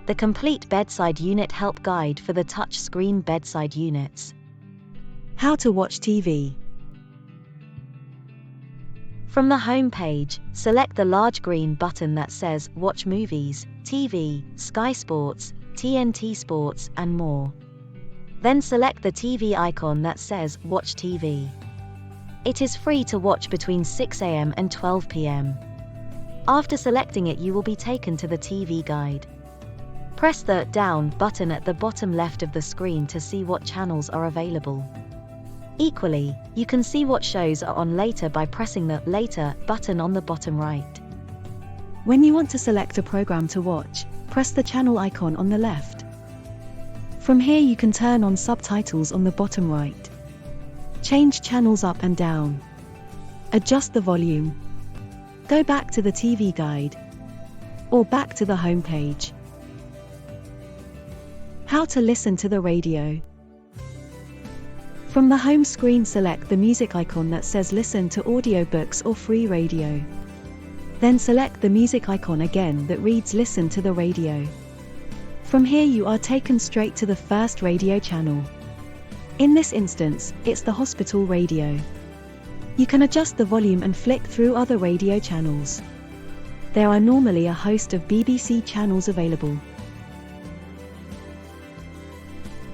the complete bedside unit help guide for the touch-screen bedside units. How to watch TV. From the home page, select the large green button that says Watch Movies, TV, Sky Sports, TNT Sports, and more. Then select the TV icon that says Watch TV. It is free to watch between 6 a.m. and 12 p.m. After selecting it, you will be taken to the TV guide. Press the Down button at the bottom left of the screen to see what channels are available. Equally, you can see what shows are on later by pressing the Later button on the bottom right. When you want to select a program to watch, press the channel icon on the left. From here you can turn on subtitles on the bottom right. Change channels up and down. Adjust the volume. Go back to the TV guide. Or back to the home page. How to listen to the radio. From the home screen, select the music icon that says Listen to audiobooks or free radio. Then select the music icon again that reads Listen to the radio. From here you are taken straight to the first radio channel. In this instance, it's the hospital radio. You can adjust the volume and flick through other radio channels. There are normally a host of BBC channels available.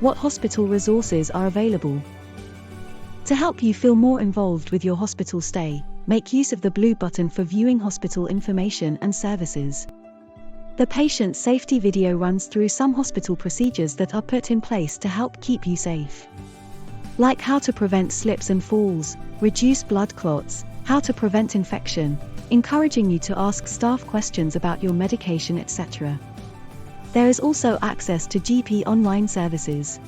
What hospital resources are available? To help you feel more involved with your hospital stay, make use of the blue button for viewing hospital information and services. The patient safety video runs through some hospital procedures that are put in place to help keep you safe. Like how to prevent slips and falls, reduce blood clots, how to prevent infection, encouraging you to ask staff questions about your medication, etc. There is also access to GP online services.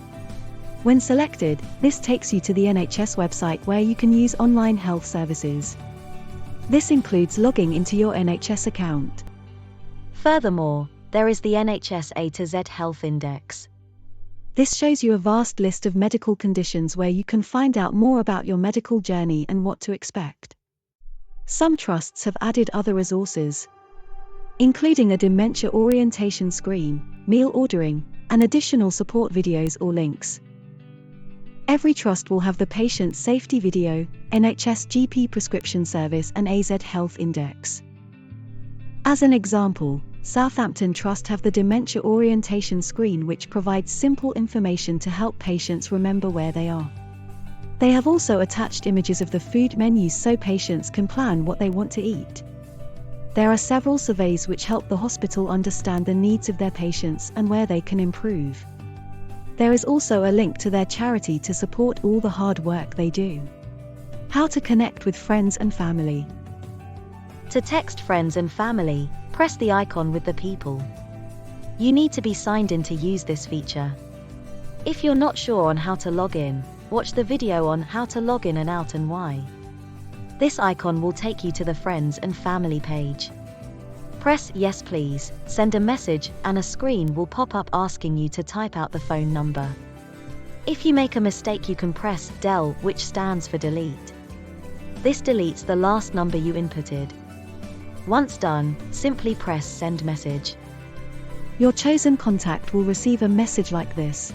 When selected, this takes you to the NHS website where you can use online health services. This includes logging into your NHS account. Furthermore, there is the NHS A to Z Health Index. This shows you a vast list of medical conditions where you can find out more about your medical journey and what to expect. Some trusts have added other resources, including a dementia orientation screen, meal ordering, and additional support videos or links. Every trust will have the patient safety video, NHS GP prescription service, and AZ Health Index. As an example, Southampton Trust have the dementia orientation screen, which provides simple information to help patients remember where they are. They have also attached images of the food menus so patients can plan what they want to eat. There are several surveys which help the hospital understand the needs of their patients and where they can improve. There is also a link to their charity to support all the hard work they do. How to connect with friends and family. To text friends and family, press the icon with the people. You need to be signed in to use this feature. If you're not sure on how to log in, watch the video on how to log in and out and why. This icon will take you to the friends and family page. Press Yes Please, send a message, and a screen will pop up asking you to type out the phone number. If you make a mistake, you can press Del, which stands for delete. This deletes the last number you inputted. Once done, simply press Send Message. Your chosen contact will receive a message like this.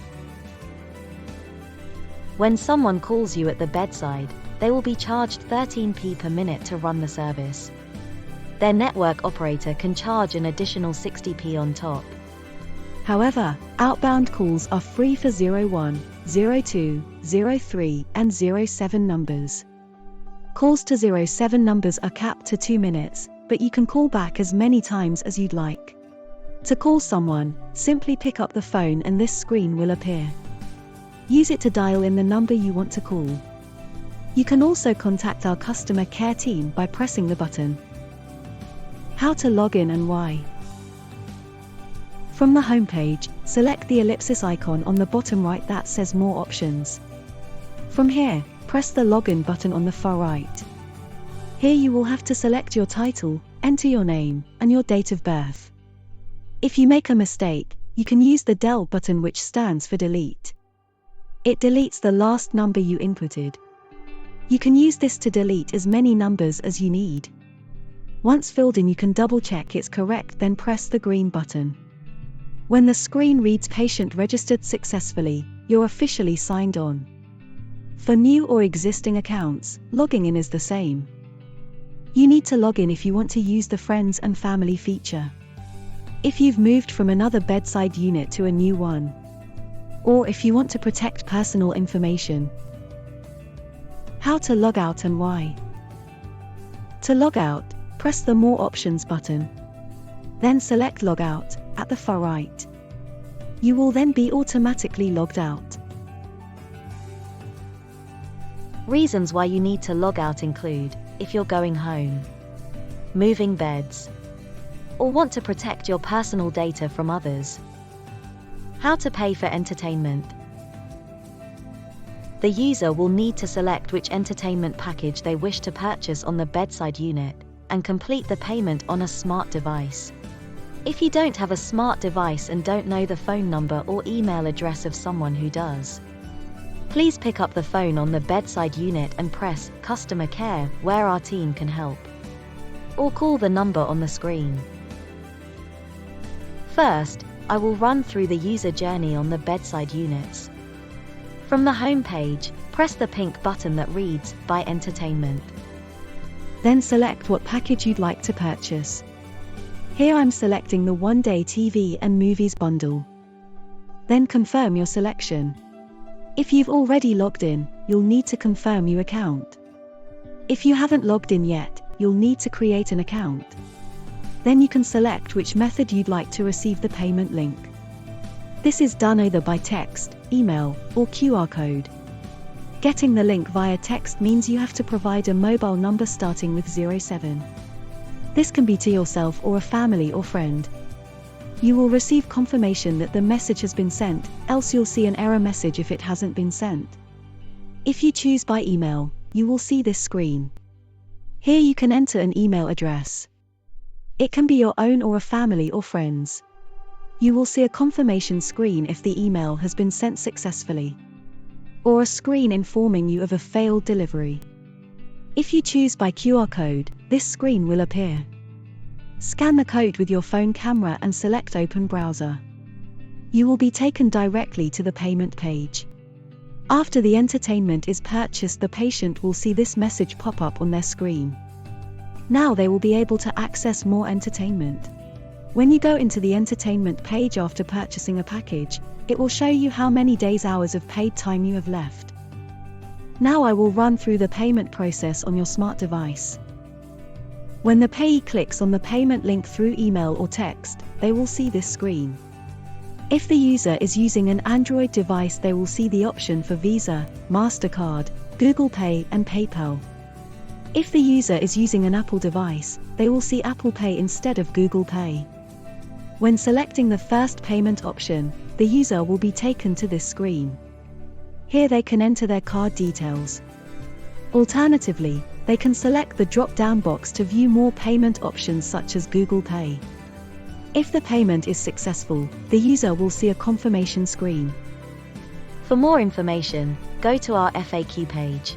When someone calls you at the bedside, they will be charged 13p per minute to run the service. Their network operator can charge an additional 60p on top. However, outbound calls are free for 01, 02, 03, and 07 numbers. Calls to 07 numbers are capped to 2 minutes, but you can call back as many times as you'd like. To call someone, simply pick up the phone and this screen will appear. Use it to dial in the number you want to call. You can also contact our customer care team by pressing the button. How to log in and why. From the home page, select the ellipsis icon on the bottom right that says More Options. From here, press the Login button on the far right. Here you will have to select your title, enter your name, and your date of birth. If you make a mistake, you can use the Del button, which stands for delete. It deletes the last number you inputted. You can use this to delete as many numbers as you need. Once filled in, you can double check it's correct, then press the green button. When the screen reads patient registered successfully, you're officially signed on. For new or existing accounts, logging in is the same. You need to log in if you want to use the Friends and Family feature. If you've moved from another bedside unit to a new one, or if you want to protect personal information. How to log out and why. To log out, press the More Options button. Then select Log Out at the far right. You will then be automatically logged out. Reasons why you need to log out include, if you're going home, moving beds, or want to protect your personal data from others. How to pay for entertainment. The user will need to select which entertainment package they wish to purchase on the bedside unit, and complete the payment on a smart device. If you don't have a smart device and don't know the phone number or email address of someone who does, please pick up the phone on the bedside unit and press Customer Care, where our team can help. Or call the number on the screen. First, I will run through the user journey on the bedside units. From the home page, press the pink button that reads Buy Entertainment. Then select what package you'd like to purchase. Here I'm selecting the one-day TV and movies bundle. Then confirm your selection. If you've already logged in, you'll need to confirm your account. If you haven't logged in yet, you'll need to create an account. Then you can select which method you'd like to receive the payment link. This is done either by text, email, or QR code. Getting the link via text means you have to provide a mobile number starting with 07. This can be to yourself or a family or friend. You will receive confirmation that the message has been sent, else you'll see an error message if it hasn't been sent. If you choose by email, you will see this screen. Here you can enter an email address. It can be your own or a family or friends. You will see a confirmation screen if the email has been sent successfully, or a screen informing you of a failed delivery. If you choose by QR code, this screen will appear. Scan the code with your phone camera and select Open Browser. You will be taken directly to the payment page. After the entertainment is purchased, the patient will see this message pop up on their screen. Now they will be able to access more entertainment. When you go into the entertainment page after purchasing a package, it will show you how many days hours of paid time you have left. Now I will run through the payment process on your smart device. When the payee clicks on the payment link through email or text, they will see this screen. If the user is using an Android device, they will see the option for Visa, MasterCard, Google Pay, and PayPal. If the user is using an Apple device, they will see Apple Pay instead of Google Pay. When selecting the first payment option, the user will be taken to this screen. Here they can enter their card details. Alternatively, they can select the drop-down box to view more payment options such as Google Pay. If the payment is successful, the user will see a confirmation screen. For more information, go to our FAQ page.